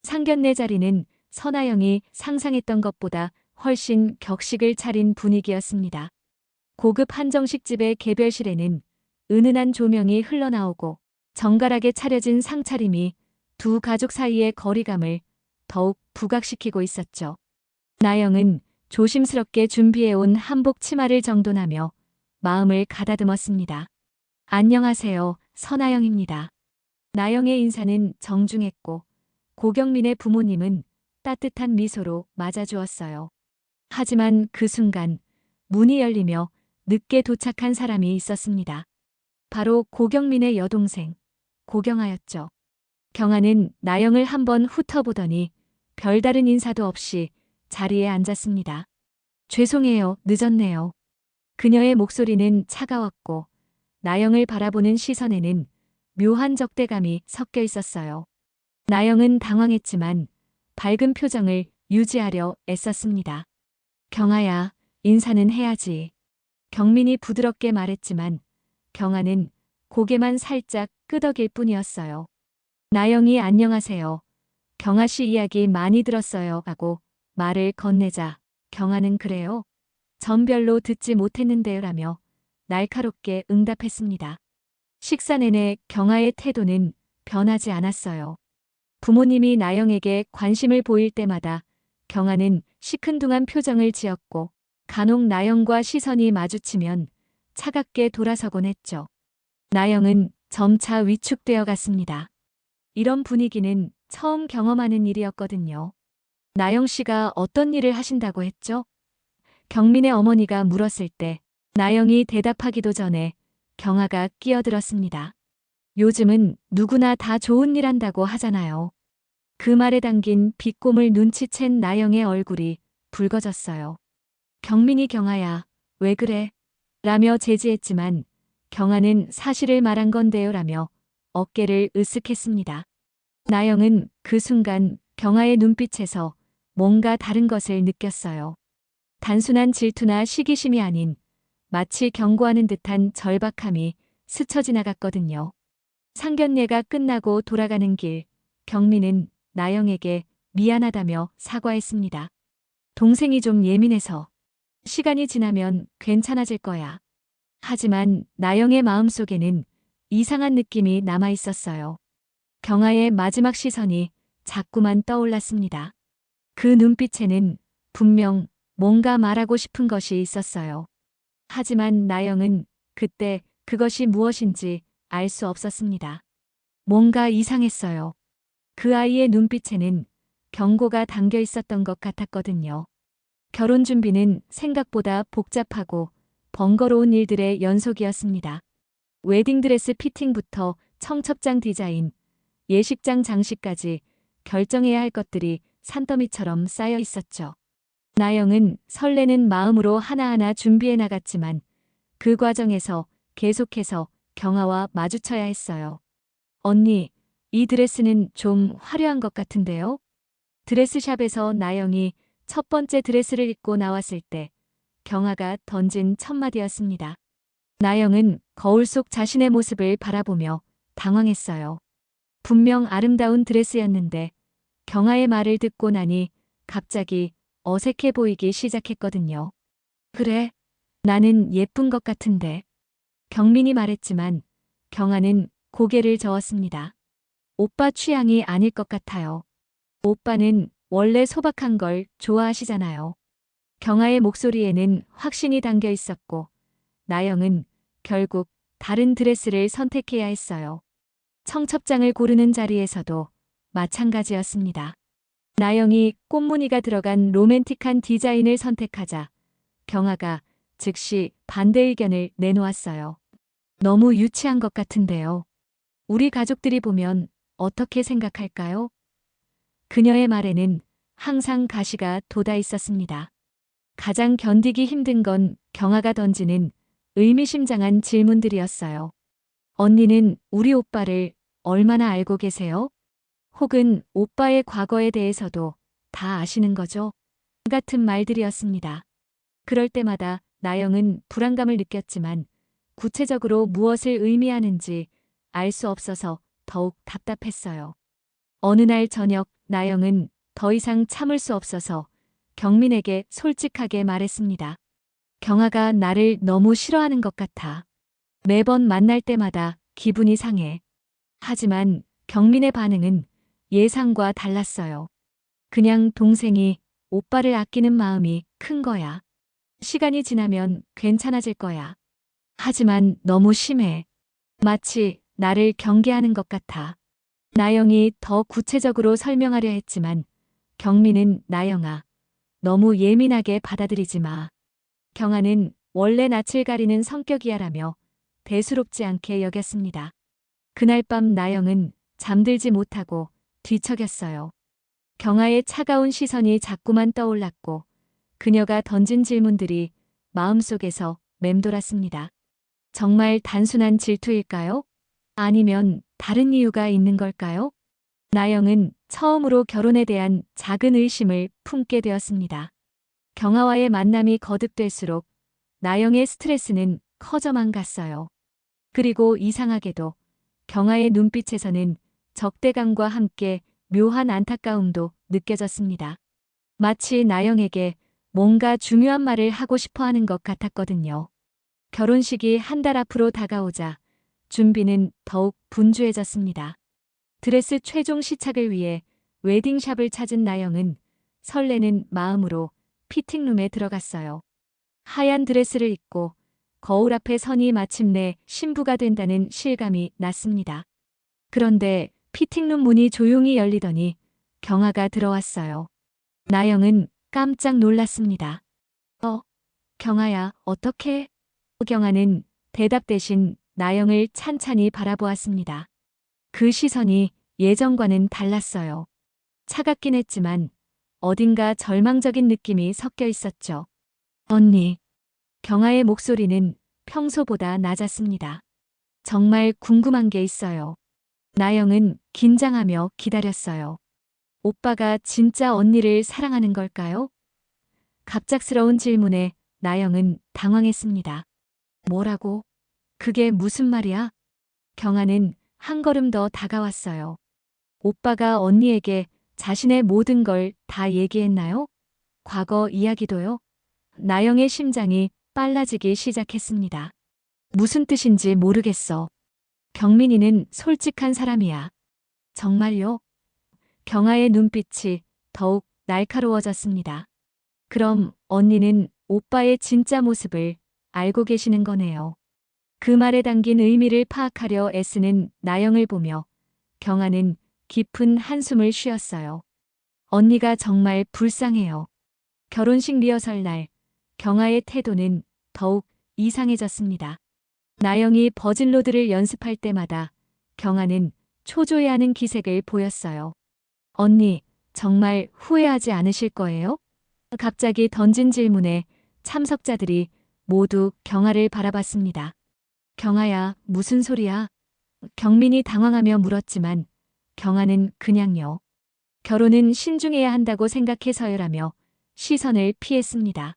상견례 자리는 선아영이 상상했던 것보다 훨씬 격식을 차린 분위기였습니다. 고급 한정식집의 개별실에는 은은한 조명이 흘러나오고 정갈하게 차려진 상차림이 두 가족 사이의 거리감을 더욱 부각시키고 있었죠. 나영은 조심스럽게 준비해온 한복 치마를 정돈하며 마음을 가다듬었습니다. 안녕하세요, 선아영입니다. 나영의 인사는 정중했고 고경민의 부모님은 따뜻한 미소로 맞아주었어요. 하지만 그 순간 문이 열리며 늦게 도착한 사람이 있었습니다. 바로 고경민의 여동생, 고경아였죠. 경아는 나영을 한번 훑어보더니 별다른 인사도 없이 자리에 앉았습니다. 죄송해요, 늦었네요. 그녀의 목소리는 차가웠고 나영을 바라보는 시선에는 묘한 적대감이 섞여 있었어요. 나영은 당황했지만 밝은 표정을 유지하려 애썼습니다. 경아야, 인사는 해야지. 경민이 부드럽게 말했지만 경아는 고개만 살짝 끄덕일 뿐이었어요. 나영이 안녕하세요. 경아 씨 이야기 많이 들었어요 하고 말을 건네자 경아는 그래요? 전 별로 듣지 못했는데요 라며 날카롭게 응답했습니다. 식사 내내 경아의 태도는 변하지 않았어요. 부모님이 나영에게 관심을 보일 때마다 경아는 시큰둥한 표정을 지었고 간혹 나영과 시선이 마주치면 차갑게 돌아서곤 했죠. 나영은 점차 위축되어 갔습니다. 이런 분위기는 처음 경험하는 일이었거든요. 나영 씨가 어떤 일을 하신다고 했죠? 경민의 어머니가 물었을 때 나영이 대답하기도 전에 경아가 끼어들었습니다. 요즘은 누구나 다 좋은 일 한다고 하잖아요. 그 말에 담긴 비꼬물 눈치챈 나영의 얼굴이 붉어졌어요. 경민이 경아야, 왜 그래? 라며 제지했지만 경아는 사실을 말한 건데요 라며 어깨를 으쓱했습니다. 나영은 그 순간 경아의 눈빛에서 뭔가 다른 것을 느꼈어요. 단순한 질투나 시기심이 아닌 마치 경고하는 듯한 절박함이 스쳐 지나갔거든요. 상견례가 끝나고 돌아가는 길, 경민은 나영에게 미안하다며 사과했습니다. 동생이 좀 예민해서 시간이 지나면 괜찮아질 거야. 하지만 나영의 마음속에는 이상한 느낌이 남아 있었어요. 경아의 마지막 시선이 자꾸만 떠올랐습니다. 그 눈빛에는 분명 뭔가 말하고 싶은 것이 있었어요. 하지만 나영은 그때 그것이 무엇인지 알 수 없었습니다. 뭔가 이상했어요. 그 아이의 눈빛에는 경고가 담겨 있었던 것 같았거든요. 결혼 준비는 생각보다 복잡하고 번거로운 일들의 연속이었습니다. 웨딩드레스 피팅부터 청첩장 디자인, 예식장 장식까지 결정해야 할 것들이 산더미처럼 쌓여 있었죠. 나영은 설레는 마음으로 하나하나 준비해 나갔지만 그 과정에서 계속해서 경아와 마주쳐야 했어요. 언니, 이 드레스는 좀 화려한 것 같은데요? 드레스샵에서 나영이 첫 번째 드레스를 입고 나왔을 때 경아가 던진 첫 마디였습니다. 나영은 거울 속 자신의 모습을 바라보며 당황했어요. 분명 아름다운 드레스였는데 경아의 말을 듣고 나니 갑자기 어색해 보이기 시작했거든요. 그래, 나는 예쁜 것 같은데. 경민이 말했지만 경아는 고개를 저었습니다. 오빠 취향이 아닐 것 같아요. 오빠는 원래 소박한 걸 좋아하시잖아요. 경아의 목소리에는 확신이 담겨 있었고 나영은 결국 다른 드레스를 선택해야 했어요. 청첩장을 고르는 자리에서도 마찬가지였습니다. 나영이 꽃무늬가 들어간 로맨틱한 디자인을 선택하자 경아가 즉시 반대 의견을 내놓았어요. 너무 유치한 것 같은데요. 우리 가족들이 보면 어떻게 생각할까요? 그녀의 말에는 항상 가시가 돋아 있었습니다. 가장 견디기 힘든 건 경아가 던지는 의미심장한 질문들이었어요. 언니는 우리 오빠를 얼마나 알고 계세요? 혹은 오빠의 과거에 대해서도 다 아시는 거죠? 같은 말들이었습니다. 그럴 때마다 나영은 불안감을 느꼈지만 구체적으로 무엇을 의미하는지 알 수 없어서 더욱 답답했어요. 어느 날 저녁 나영은 더 이상 참을 수 없어서 경민에게 솔직하게 말했습니다. 경아가 나를 너무 싫어하는 것 같아. 매번 만날 때마다 기분이 상해. 하지만 경민의 반응은 예상과 달랐어요. 그냥 동생이 오빠를 아끼는 마음이 큰 거야. 시간이 지나면 괜찮아질 거야. 하지만 너무 심해. 마치 나를 경계하는 것 같아. 나영이 더 구체적으로 설명하려 했지만 경민은 나영아, 너무 예민하게 받아들이지 마. 경아는 원래 낯을 가리는 성격이야라며 대수롭지 않게 여겼습니다. 그날 밤 나영은 잠들지 못하고 뒤척였어요. 경아의 차가운 시선이 자꾸만 떠올랐고 그녀가 던진 질문들이 마음속에서 맴돌았습니다. 정말 단순한 질투일까요? 아니면 다른 이유가 있는 걸까요? 나영은 처음으로 결혼에 대한 작은 의심을 품게 되었습니다. 경아와의 만남이 거듭될수록 나영의 스트레스는 커져만 갔어요. 그리고 이상하게도 경아의 눈빛에서는 적대감과 함께 묘한 안타까움도 느껴졌습니다. 마치 나영에게 뭔가 중요한 말을 하고 싶어 하는 것 같았거든요. 결혼식이 한 달 앞으로 다가오자 준비는 더욱 분주해졌습니다. 드레스 최종 시착을 위해 웨딩샵을 찾은 나영은 설레는 마음으로 피팅룸에 들어갔어요. 하얀 드레스를 입고 거울 앞에 서니 마침내 신부가 된다는 실감이 났습니다. 그런데 피팅룸 문이 조용히 열리더니 경아가 들어왔어요. 나영은 깜짝 놀랐습니다. 경아야, 어떡해? 경아는 대답 대신 나영을 찬찬히 바라보았습니다. 그 시선이 예전과는 달랐어요. 차갑긴 했지만 어딘가 절망적인 느낌이 섞여 있었죠. 언니. 경아의 목소리는 평소보다 낮았습니다. 정말 궁금한 게 있어요. 나영은 긴장하며 기다렸어요. 오빠가 진짜 언니를 사랑하는 걸까요? 갑작스러운 질문에 나영은 당황했습니다. 뭐라고? 그게 무슨 말이야? 경아는 한 걸음 더 다가왔어요. 오빠가 언니에게 자신의 모든 걸 다 얘기했나요? 과거 이야기도요? 나영의 심장이 빨라지기 시작했습니다. 무슨 뜻인지 모르겠어. 경민이는 솔직한 사람이야. 정말요? 경아의 눈빛이 더욱 날카로워졌습니다. 그럼 언니는 오빠의 진짜 모습을 알고 계시는 거네요. 그 말에 담긴 의미를 파악하려 애쓰는 나영을 보며 경아는 깊은 한숨을 쉬었어요. 언니가 정말 불쌍해요. 결혼식 리허설 날 경아의 태도는 더욱 이상해졌습니다. 나영이 버진로드를 연습할 때마다 경아는 초조해하는 기색을 보였어요. 언니, 정말 후회하지 않으실 거예요? 갑자기 던진 질문에 참석자들이 모두 경아를 바라봤습니다. 경아야, 무슨 소리야? 경민이 당황하며 물었지만 경아는 그냥요. 결혼은 신중해야 한다고 생각해서요라며 시선을 피했습니다.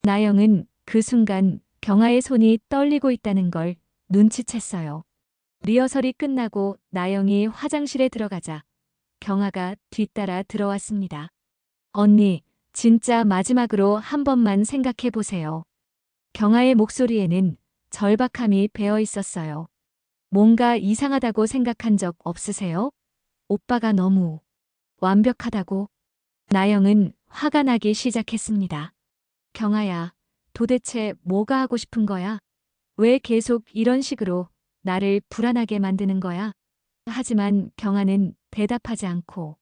나영은 그 순간 경아의 손이 떨리고 있다는 걸 눈치챘어요. 리허설이 끝나고 나영이 화장실에 들어가자 경아가 뒤따라 들어왔습니다. 언니, 진짜 마지막으로 한 번만 생각해 보세요. 경아의 목소리에는 절박함이 배어 있었어요. 뭔가 이상하다고 생각한 적 없으세요? 오빠가 너무 완벽하다고. 나영은 화가 나기 시작했습니다. 경아야, 도대체 뭐가 하고 싶은 거야? 왜 계속 이런 식으로 나를 불안하게 만드는 거야? 하지만 경아는 대답하지 않고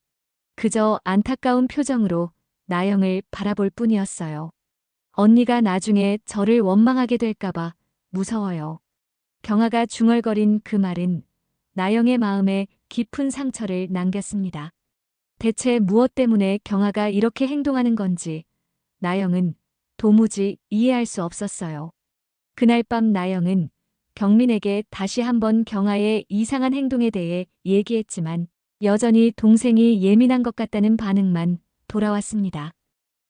그저 안타까운 표정으로 나영을 바라볼 뿐이었어요. 언니가 나중에 저를 원망하게 될까봐 무서워요. 경아가 중얼거린 그 말은 나영의 마음에 깊은 상처를 남겼습니다. 대체 무엇 때문에 경아가 이렇게 행동하는 건지 나영은 도무지 이해할 수 없었어요. 그날 밤 나영은 경민에게 다시 한번 경아의 이상한 행동에 대해 얘기했지만 여전히 동생이 예민한 것 같다는 반응만 돌아왔습니다.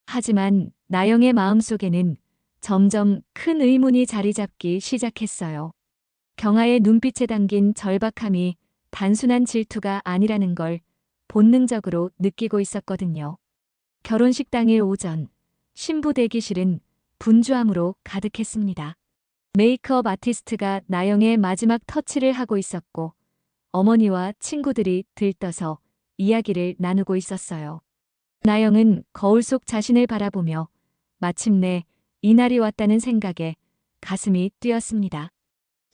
하지만 나영의 마음속에는 점점 큰 의문이 자리 잡기 시작했어요. 경아의 눈빛에 담긴 절박함이 단순한 질투가 아니라는 걸 본능적으로 느끼고 있었거든요. 결혼식 당일 오전, 신부 대기실은 분주함으로 가득했습니다. 메이크업 아티스트가 나영의 마지막 터치를 하고 있었고, 어머니와 친구들이 들떠서 이야기를 나누고 있었어요. 나영은 거울 속 자신을 바라보며 마침내 이날이 왔다는 생각에 가슴이 뛰었습니다.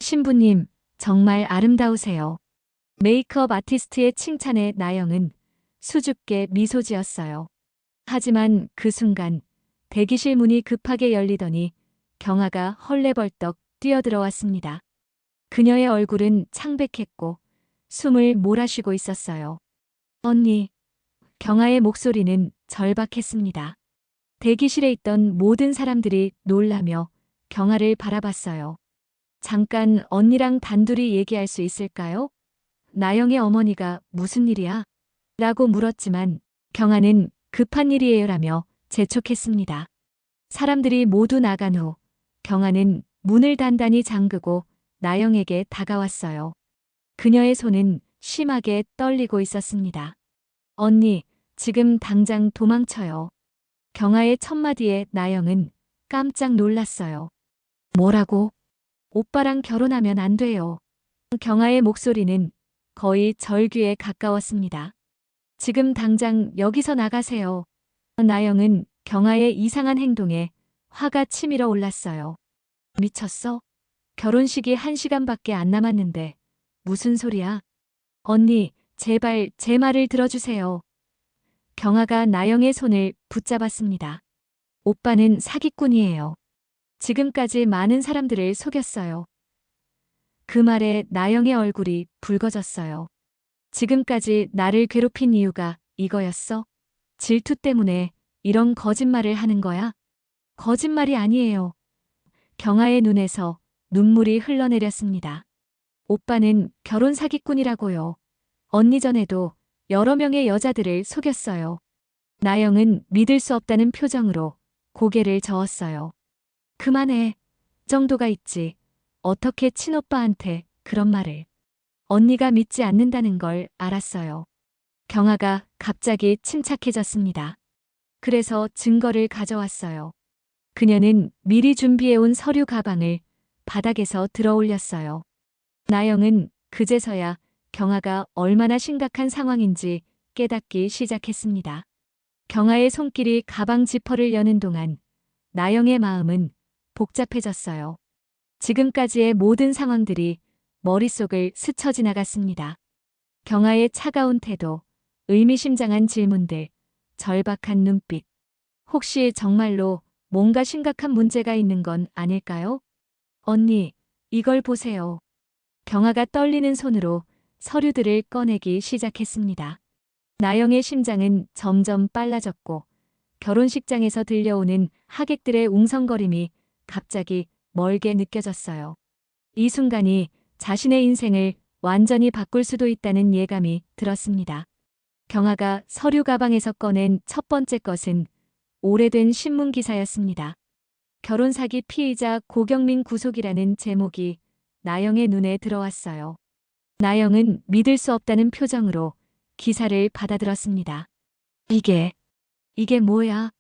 신부님, 정말 아름다우세요. 메이크업 아티스트의 칭찬에 나영은 수줍게 미소 지었어요. 하지만 그 순간 대기실 문이 급하게 열리더니 경아가 헐레벌떡 뛰어들어왔습니다. 그녀의 얼굴은 창백했고 숨을 몰아쉬고 있었어요. 언니, 경아의 목소리는 절박했습니다. 대기실에 있던 모든 사람들이 놀라며 경아를 바라봤어요. 잠깐 언니랑 단둘이 얘기할 수 있을까요? 나영의 어머니가 무슨 일이야? 라고 물었지만 경아는 급한 일이에요라며 재촉했습니다. 사람들이 모두 나간 후 경아는 문을 단단히 잠그고 나영에게 다가왔어요. 그녀의 손은 심하게 떨리고 있었습니다. 언니, 지금 당장 도망쳐요. 경아의 첫마디에 나영은 깜짝 놀랐어요. 뭐라고? 오빠랑 결혼하면 안 돼요. 경아의 목소리는 거의 절규에 가까웠습니다. 지금 당장 여기서 나가세요. 나영은 경아의 이상한 행동에 화가 치밀어 올랐어요. 미쳤어? 결혼식이 1시간밖에 안 남았는데 무슨 소리야? 언니, 제발 제 말을 들어주세요. 경아가 나영의 손을 붙잡았습니다. 오빠는 사기꾼이에요. 지금까지 많은 사람들을 속였어요. 그 말에 나영의 얼굴이 붉어졌어요. 지금까지 나를 괴롭힌 이유가 이거였어? 질투 때문에 이런 거짓말을 하는 거야? 거짓말이 아니에요. 경아의 눈에서 눈물이 흘러내렸습니다. 오빠는 결혼 사기꾼이라고요. 언니 전에도 여러 명의 여자들을 속였어요. 나영은 믿을 수 없다는 표정으로 고개를 저었어요. 그만해. 정도가 있지. 어떻게 친오빠한테 그런 말을. 언니가 믿지 않는다는 걸 알았어요. 경아가 갑자기 침착해졌습니다. 그래서 증거를 가져왔어요. 그녀는 미리 준비해온 서류 가방을 바닥에서 들어 올렸어요. 나영은 그제서야 경아가 얼마나 심각한 상황인지 깨닫기 시작했습니다. 경아의 손길이 가방 지퍼를 여는 동안 나영의 마음은 복잡해졌어요. 지금까지의 모든 상황들이 머릿속을 스쳐 지나갔습니다. 경아의 차가운 태도, 의미심장한 질문들, 절박한 눈빛. 혹시 정말로 뭔가 심각한 문제가 있는 건 아닐까요? 언니, 이걸 보세요. 경아가 떨리는 손으로 서류들을 꺼내기 시작했습니다. 나영의 심장은 점점 빨라졌고 결혼식장에서 들려오는 하객들의 웅성거림이 갑자기 멀게 느껴졌어요. 이 순간이 자신의 인생을 완전히 바꿀 수도 있다는 예감이 들었습니다. 경아가 서류 가방에서 꺼낸 첫 번째 것은 오래된 신문 기사였습니다. 결혼 사기 피의자 고경민 구속이라는 제목이 나영의 눈에 들어왔어요. 나영은 믿을 수 없다는 표정으로 기사를 받아들었습니다. 이게 뭐야?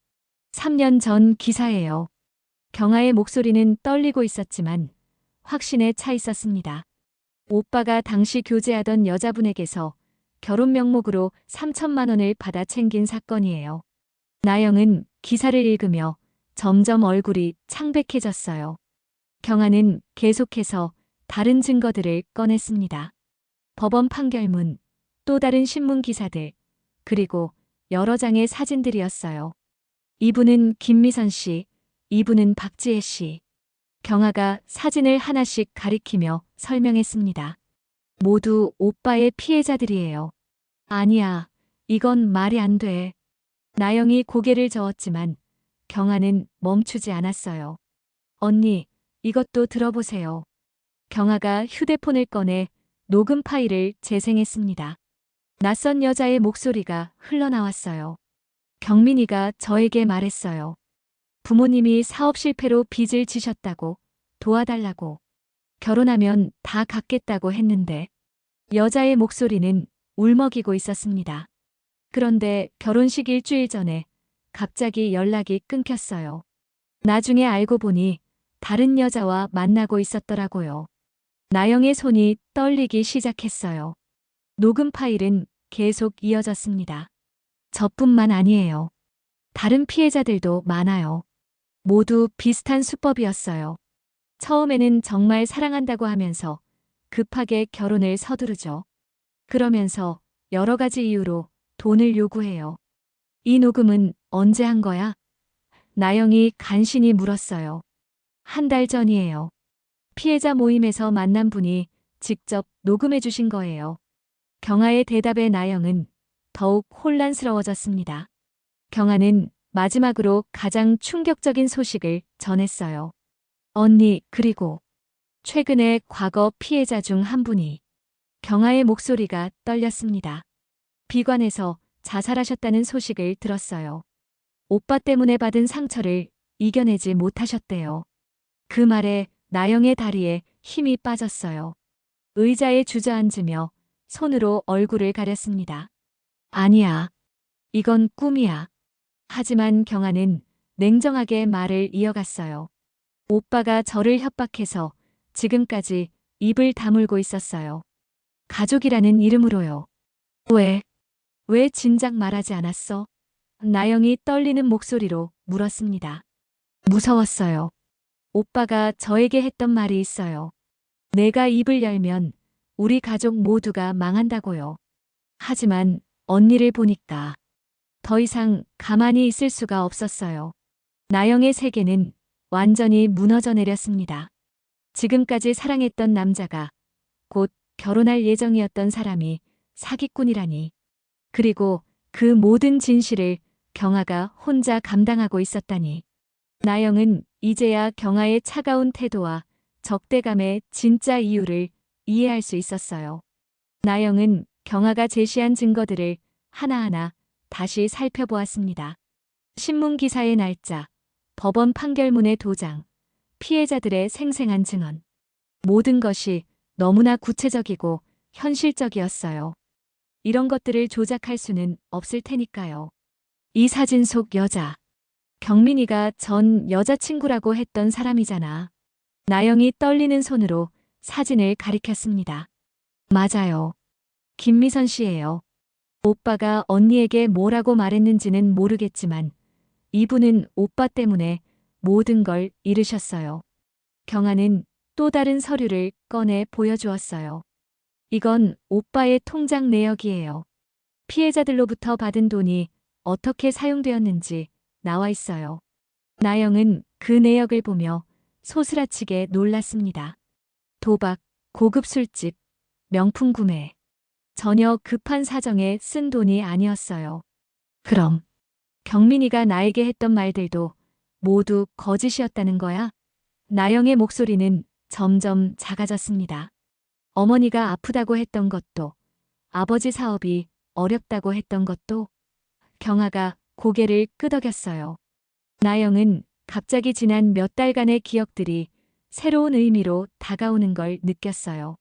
3년 전 기사예요. 경아의 목소리는 떨리고 있었지만 확신에 차 있었습니다. 오빠가 당시 교제하던 여자분에게서 결혼 명목으로 3천만 원을 받아 챙긴 사건이에요. 나영은 기사를 읽으며 점점 얼굴이 창백해졌어요. 경아는 계속해서 다른 증거들을 꺼냈습니다. 법원 판결문, 또 다른 신문 기사들, 그리고 여러 장의 사진들이었어요. 이분은 김미선 씨, 이분은 박지혜 씨. 경아가 사진을 하나씩 가리키며 설명했습니다. 모두 오빠의 피해자들이에요. 아니야, 이건 말이 안 돼. 나영이 고개를 저었지만 경아는 멈추지 않았어요. 언니, 이것도 들어보세요. 경아가 휴대폰을 꺼내 녹음 파일을 재생했습니다. 낯선 여자의 목소리가 흘러나왔어요. 경민이가 저에게 말했어요. 부모님이 사업 실패로 빚을 지셨다고, 도와달라고. 결혼하면 다 갚겠다고 했는데. 여자의 목소리는 울먹이고 있었습니다. 그런데 결혼식 일주일 전에 갑자기 연락이 끊겼어요. 나중에 알고 보니 다른 여자와 만나고 있었더라고요. 나영의 손이 떨리기 시작했어요. 녹음 파일은 계속 이어졌습니다. 저뿐만 아니에요. 다른 피해자들도 많아요. 모두 비슷한 수법이었어요. 처음에는 정말 사랑한다고 하면서 급하게 결혼을 서두르죠. 그러면서 여러 가지 이유로 돈을 요구해요. 이 녹음은 언제 한 거야? 나영이 간신히 물었어요. 한 달 전이에요. 피해자 모임에서 만난 분이 직접 녹음해 주신 거예요. 경아의 대답에 나영은 더욱 혼란스러워졌습니다. 경아는 마지막으로 가장 충격적인 소식을 전했어요. 언니, 그리고 최근에 과거 피해자 중 한 분이 경아의 목소리가 떨렸습니다. 비관해서 자살하셨다는 소식을 들었어요. 오빠 때문에 받은 상처를 이겨내지 못하셨대요. 그 말에 나영의 다리에 힘이 빠졌어요. 의자에 주저앉으며 손으로 얼굴을 가렸습니다. 아니야. 이건 꿈이야. 하지만 경아는 냉정하게 말을 이어갔어요. 오빠가 저를 협박해서 지금까지 입을 다물고 있었어요. 가족이라는 이름으로요. 왜 진작 말하지 않았어? 나영이 떨리는 목소리로 물었습니다. 무서웠어요. 오빠가 저에게 했던 말이 있어요. 내가 입을 열면 우리 가족 모두가 망한다고요. 하지만 언니를 보니까 더 이상 가만히 있을 수가 없었어요. 나영의 세계는 완전히 무너져 내렸습니다. 지금까지 사랑했던 남자가 곧 결혼할 예정이었던 사람이 사기꾼이라니. 그리고 그 모든 진실을 경아가 혼자 감당하고 있었다니. 나영은 이제야 경아의 차가운 태도와 적대감의 진짜 이유를 이해할 수 있었어요. 나영은 경아가 제시한 증거들을 하나하나 다시 살펴보았습니다. 신문 기사의 날짜, 법원 판결문의 도장, 피해자들의 생생한 증언. 모든 것이 너무나 구체적이고 현실적이었어요. 이런 것들을 조작할 수는 없을 테니까요. 이 사진 속 여자. 경민이가 전 여자친구라고 했던 사람이잖아. 나영이 떨리는 손으로 사진을 가리켰습니다. 맞아요. 김미선 씨예요. 오빠가 언니에게 뭐라고 말했는지는 모르겠지만 이분은 오빠 때문에 모든 걸 잃으셨어요. 경아는 또 다른 서류를 꺼내 보여주었어요. 이건 오빠의 통장 내역이에요. 피해자들로부터 받은 돈이 어떻게 사용되었는지 나와 있어요. 나영은 그 내역을 보며 소스라치게 놀랐습니다. 도박, 고급 술집, 명품 구매. 전혀 급한 사정에 쓴 돈이 아니었어요. 그럼 경민이가 나에게 했던 말들도 모두 거짓이었다는 거야? 나영의 목소리는 점점 작아졌습니다. 어머니가 아프다고 했던 것도, 아버지 사업이 어렵다고 했던 것도. 경아가 고개를 끄덕였어요. 나영은 갑자기 지난 몇 달간의 기억들이 새로운 의미로 다가오는 걸 느꼈어요.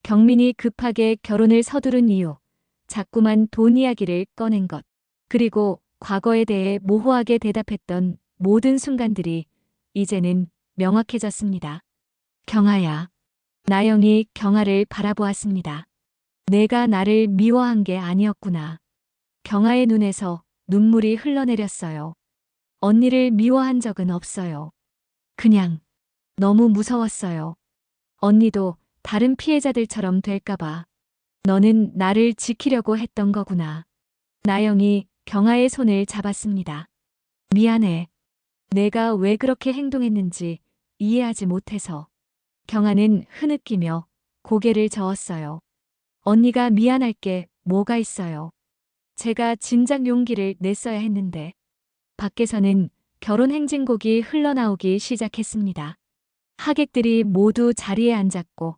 경민이 급하게 결혼을 서두른 이유, 자꾸만 돈 이야기를 꺼낸 것, 그리고 과거에 대해 모호하게 대답했던 모든 순간들이 이제는 명확해졌습니다. 경아야. 나영이 경아를 바라보았습니다. 내가 나를 미워한 게 아니었구나. 경아의 눈에서 눈물이 흘러내렸어요. 언니를 미워한 적은 없어요. 그냥 너무 무서웠어요. 언니도 다른 피해자들처럼 될까봐. 너는 나를 지키려고 했던 거구나. 나영이 경아의 손을 잡았습니다. 미안해. 내가 왜 그렇게 행동했는지 이해하지 못해서. 경아는 흐느끼며 고개를 저었어요. 언니가 미안할 게 뭐가 있어요. 제가 진작 용기를 냈어야 했는데. 밖에서는 결혼 행진곡이 흘러나오기 시작했습니다. 하객들이 모두 자리에 앉았고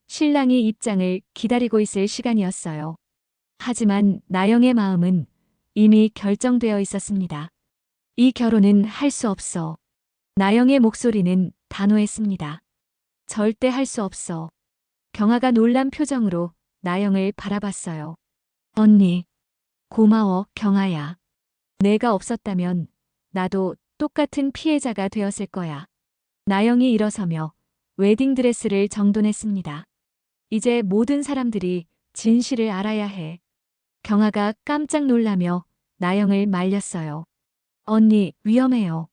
신랑이 입장을 기다리고 있을 시간이었어요. 하지만 나영의 마음은 이미 결정되어 있었습니다. 이 결혼은 할 수 없어. 나영의 목소리는 단호했습니다. 절대 할 수 없어. 경아가 놀란 표정으로 나영을 바라봤어요. 언니, 고마워, 경아야. 내가 없었다면 나도 똑같은 피해자가 되었을 거야. 나영이 일어서며 웨딩드레스를 정돈했습니다. 이제 모든 사람들이 진실을 알아야 해. 경아가 깜짝 놀라며 나영을 말렸어요. 언니, 위험해요.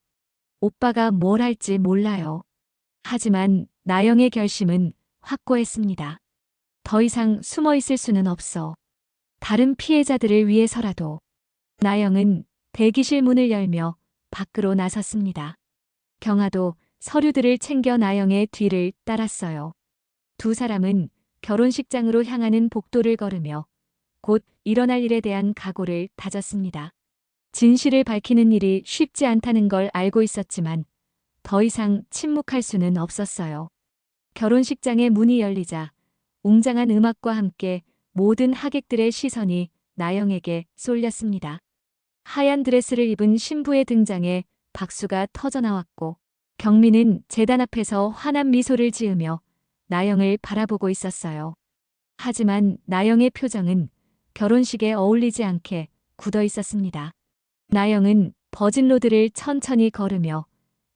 오빠가 뭘 할지 몰라요. 하지만 나영의 결심은 확고했습니다. 더 이상 숨어 있을 수는 없어. 다른 피해자들을 위해서라도. 나영은 대기실 문을 열며 밖으로 나섰습니다. 경아도 서류들을 챙겨 나영의 뒤를 따랐어요. 두 사람은 결혼식장으로 향하는 복도를 걸으며 곧 일어날 일에 대한 각오를 다졌습니다. 진실을 밝히는 일이 쉽지 않다는 걸 알고 있었지만 더 이상 침묵할 수는 없었어요. 결혼식장의 문이 열리자 웅장한 음악과 함께 모든 하객들의 시선이 나영에게 쏠렸습니다. 하얀 드레스를 입은 신부의 등장에 박수가 터져나왔고 경미는 제단 앞에서 환한 미소를 지으며 나영을 바라보고 있었어요. 하지만 나영의 표정은 결혼식에 어울리지 않게 굳어 있었습니다. 나영은 버진로드를 천천히 걸으며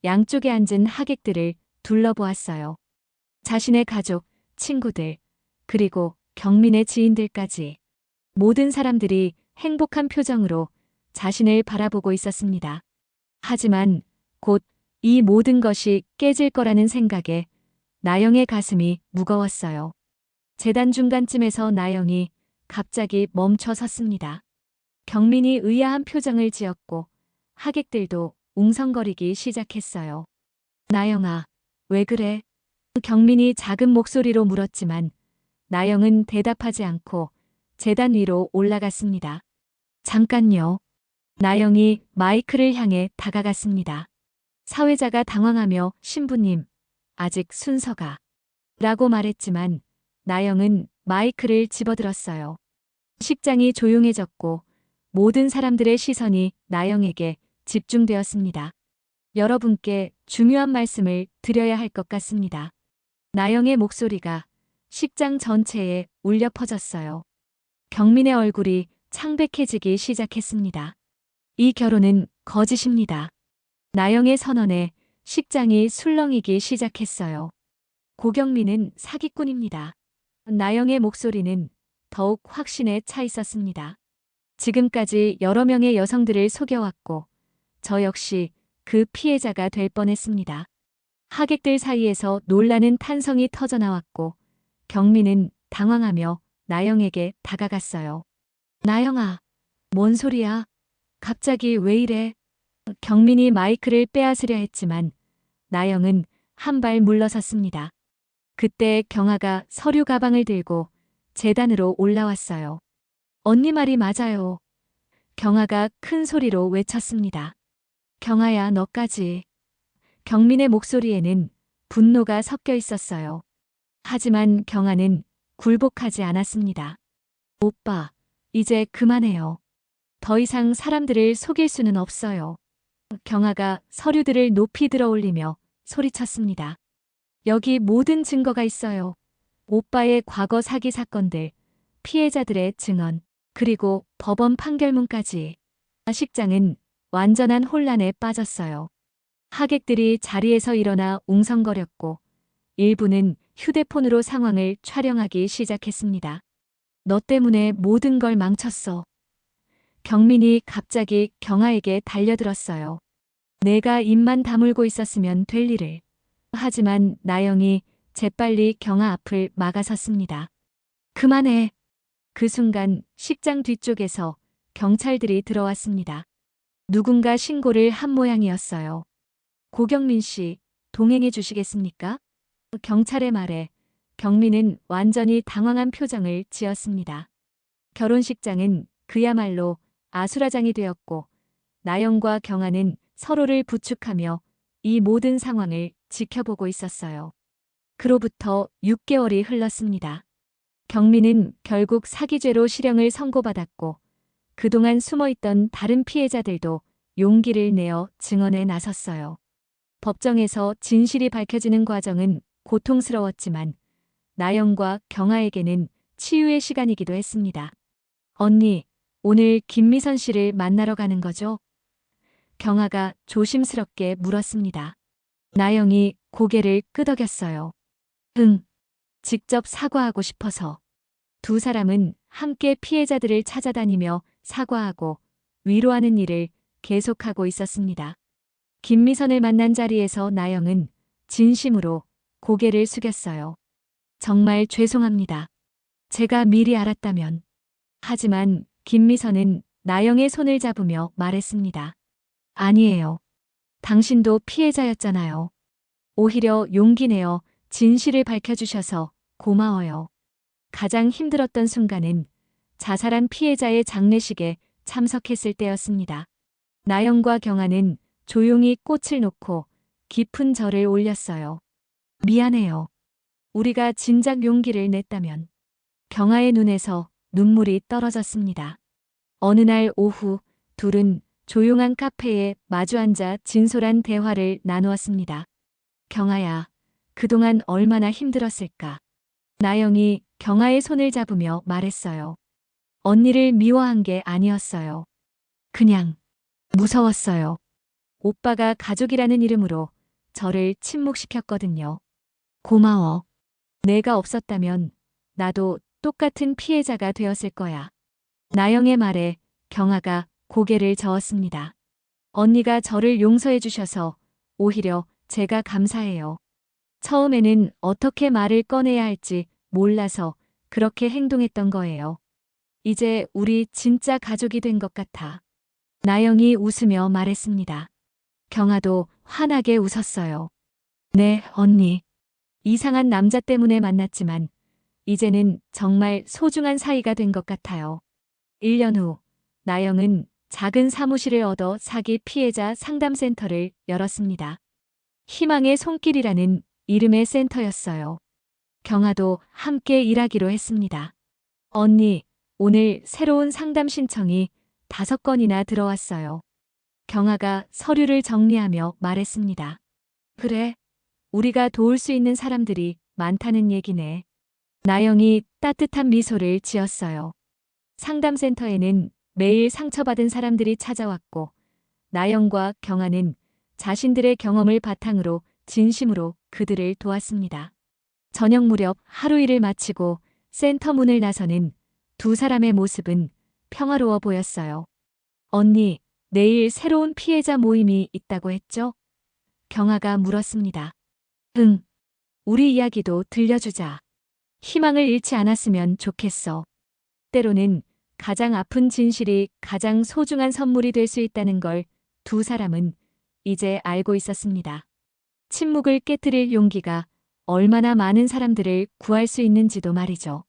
양쪽에 앉은 하객들을 둘러보았어요. 자신의 가족, 친구들, 그리고 경민의 지인들까지 모든 사람들이 행복한 표정으로 자신을 바라보고 있었습니다. 하지만 곧 이 모든 것이 깨질 거라는 생각에 나영의 가슴이 무거웠어요. 제단 중간쯤에서 나영이 갑자기 멈춰 섰습니다. 경민이 의아한 표정을 지었고 하객들도 웅성거리기 시작했어요. 나영아, 왜 그래? 경민이 작은 목소리로 물었지만 나영은 대답하지 않고 제단 위로 올라갔습니다. 잠깐요. 나영이 마이크를 향해 다가갔습니다. 사회자가 당황하며 신부님, 아직 순서가 라고 말했지만 나영은 마이크를 집어들었어요. 식장이 조용해졌고 모든 사람들의 시선이 나영에게 집중되었습니다. 여러분께 중요한 말씀을 드려야 할 것 같습니다. 나영의 목소리가 식장 전체에 울려 퍼졌어요. 경민의 얼굴이 창백해지기 시작했습니다. 이 결혼은 거짓입니다. 나영의 선언에 식장이 술렁이기 시작했어요. 고경민은 사기꾼입니다. 나영의 목소리는 더욱 확신에 차 있었습니다. 지금까지 여러 명의 여성들을 속여왔고 저 역시 그 피해자가 될 뻔했습니다. 하객들 사이에서 놀라는 탄성이 터져나왔고 경민은 당황하며 나영에게 다가갔어요. 나영아, 뭔 소리야? 갑자기 왜 이래? 경민이 마이크를 빼앗으려 했지만 나영은 한 발 물러섰습니다. 그때 경아가 서류 가방을 들고 제단으로 올라왔어요. 언니 말이 맞아요. 경아가 큰 소리로 외쳤습니다. 경아야, 너까지. 경민의 목소리에는 분노가 섞여 있었어요. 하지만 경아는 굴복하지 않았습니다. 오빠, 이제 그만해요. 더 이상 사람들을 속일 수는 없어요. 경아가 서류들을 높이 들어 올리며 소리쳤습니다. 여기 모든 증거가 있어요. 오빠의 과거 사기 사건들, 피해자들의 증언, 그리고 법원 판결문까지. 식장은 완전한 혼란에 빠졌어요. 하객들이 자리에서 일어나 웅성거렸고 일부는 휴대폰으로 상황을 촬영하기 시작했습니다. 너 때문에 모든 걸 망쳤어. 경민이 갑자기 경아에게 달려들었어요. 내가 입만 다물고 있었으면 될 일을. 하지만 나영이 재빨리 경아 앞을 막아섰습니다. 그만해. 그 순간 식장 뒤쪽에서 경찰들이 들어왔습니다. 누군가 신고를 한 모양이었어요. 고경민 씨, 동행해 주시겠습니까? 경찰의 말에 경민은 완전히 당황한 표정을 지었습니다. 결혼식장은 그야말로 아수라장이 되었고 나영과 경아는 서로를 부축하며 이 모든 상황을 지켜보고 있었어요. 그로부터 6개월이 흘렀습니다. 경민은 결국 사기죄로 실형을 선고받았고 그동안 숨어있던 다른 피해자들도 용기를 내어 증언에 나섰어요. 법정에서 진실이 밝혀지는 과정은 고통스러웠지만 나영과 경아에게는 치유의 시간이기도 했습니다. 언니, 오늘 김미선 씨를 만나러 가는 거죠? 경아가 조심스럽게 물었습니다. 나영이 고개를 끄덕였어요. 응, 직접 사과하고 싶어서. 두 사람은 함께 피해자들을 찾아다니며 사과하고 위로하는 일을 계속하고 있었습니다. 김미선을 만난 자리에서 나영은 진심으로 고개를 숙였어요. 정말 죄송합니다. 제가 미리 알았다면. 하지만 김미선은 나영의 손을 잡으며 말했습니다. 아니에요. 당신도 피해자였잖아요. 오히려 용기 내어 진실을 밝혀주셔서 고마워요. 가장 힘들었던 순간은 자살한 피해자의 장례식에 참석했을 때였습니다. 나영과 경아는 조용히 꽃을 놓고 깊은 절을 올렸어요. 미안해요. 우리가 진작 용기를 냈다면. 경아의 눈에서 눈물이 떨어졌습니다. 어느 날 오후 둘은 조용한 카페에 마주 앉아 진솔한 대화를 나누었습니다. 경아야, 그동안 얼마나 힘들었을까. 나영이 경아의 손을 잡으며 말했어요. 언니를 미워한 게 아니었어요. 그냥 무서웠어요. 오빠가 가족이라는 이름으로 저를 침묵시켰거든요. 고마워. 내가 없었다면 나도 똑같은 피해자가 되었을 거야. 나영의 말에 경아가 고개를 저었습니다. 언니가 저를 용서해 주셔서 오히려 제가 감사해요. 처음에는 어떻게 말을 꺼내야 할지 몰라서 그렇게 행동했던 거예요. 이제 우리 진짜 가족이 된 것 같아. 나영이 웃으며 말했습니다. 경아도 환하게 웃었어요. 네, 언니. 이상한 남자 때문에 만났지만 이제는 정말 소중한 사이가 된 것 같아요. 1년 후, 나영은 작은 사무실을 얻어 사기 피해자 상담센터를 열었습니다. 희망의 손길이라는 이름의 센터였어요. 경아도 함께 일하기로 했습니다. 언니, 오늘 새로운 상담 신청이 5건이나 들어왔어요. 경아가 서류를 정리하며 말했습니다. 그래, 우리가 도울 수 있는 사람들이 많다는 얘기네. 나영이 따뜻한 미소를 지었어요. 상담센터에는 매일 상처받은 사람들이 찾아왔고, 나영과 경아는 자신들의 경험을 바탕으로 진심으로 그들을 도왔습니다. 저녁 무렵 하루 일을 마치고 센터 문을 나서는 두 사람의 모습은 평화로워 보였어요. 언니, 내일 새로운 피해자 모임이 있다고 했죠? 경아가 물었습니다. 응, 우리 이야기도 들려주자. 희망을 잃지 않았으면 좋겠어. 때로는 가장 아픈 진실이 가장 소중한 선물이 될 수 있다는 걸 두 사람은 이제 알고 있었습니다. 침묵을 깨뜨릴 용기가 얼마나 많은 사람들을 구할 수 있는지도 말이죠.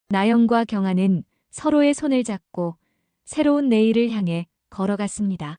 나영과 경아는 서로의 손을 잡고 새로운 내일을 향해 걸어갔습니다.